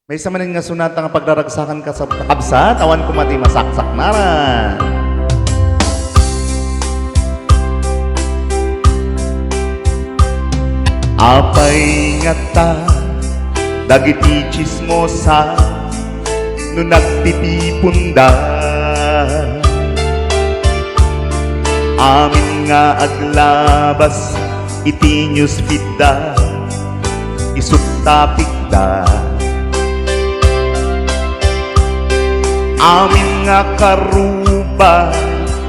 May isa manin nga sunata nga pagdaragsakan ka sa kakabsat, awan ko mati masaksak naran. Apay nga ta, dagiti Tsismosa, no nagtitipon da. Amin nga aglabas, iti newsfeed da, isutapik da. Amin nga karuba,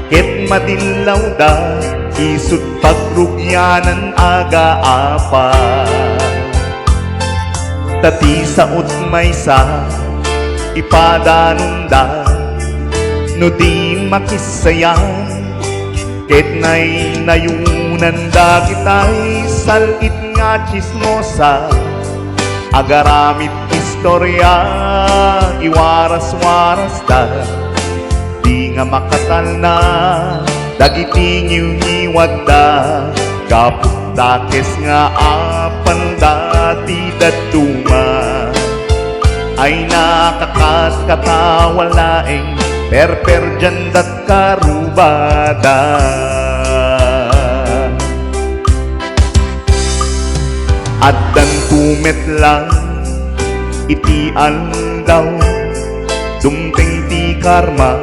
ket madilaw da, isut pagrugyanan aga-apa. Tati saot maysa, ipadanong da, no di makisayan, ket nay nayunan da kitay sal-it nga Tsismosa, agaramit istorya, iwaras-waras da, di nga makatal na, dagiti ngiwad da, gapot dakes nga apal dati datuma, ay nakakatkatawalaeng perperjan dat karubada. At dan tumet lang iti daw dumteng ti karma,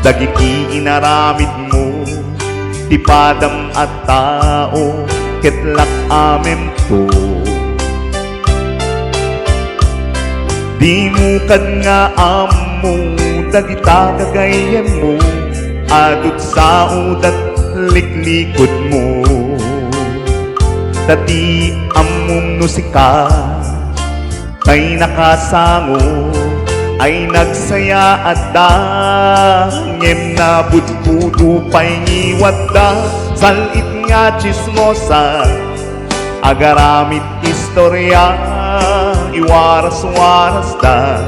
dagiti inaramid mo ti padam at tao, ketlak amem to. Di mo kad nga amo, dagita kagayan mo, adut sa udat liklikod mo. Tati among nusika, kay nakasango, ay nagsaya at da, ngem na budbudo pa'y ngiwat da, sal-it nga Tsismosa, agaramit istorya, iwaras-waras da,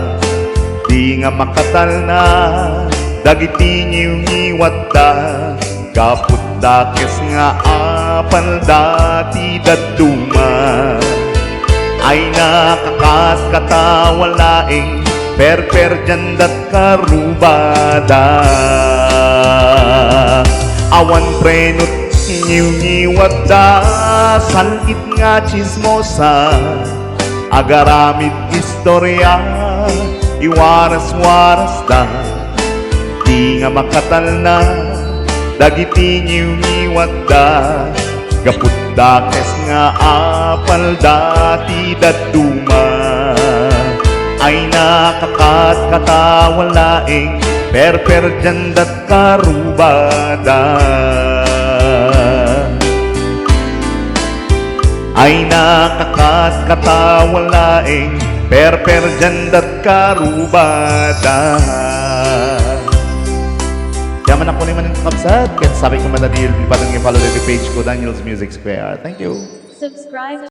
di nga makatal na, dagiti ngiwat da, gapot dakes nga apal dati datuma, ay nakakatkatawalaeng perperjan dat karubada. Awan prenot ngiwat da, sal-it nga Tsismosa, agaramid istorya, iwaras-waras da, di nga makatal na, dagiti ngiwat da, gapot dakes nga apal dati datuma, ay nakakatkatawalaeng perperjan dat karubada. Ay nakakatkatawalaeng perperjan dat karubada. Yaman ako naman ng kapsat, kaya sabi ko madadil, ipadang i-follow the page ko, Daniel's Music Square. Thank you. Subscribe.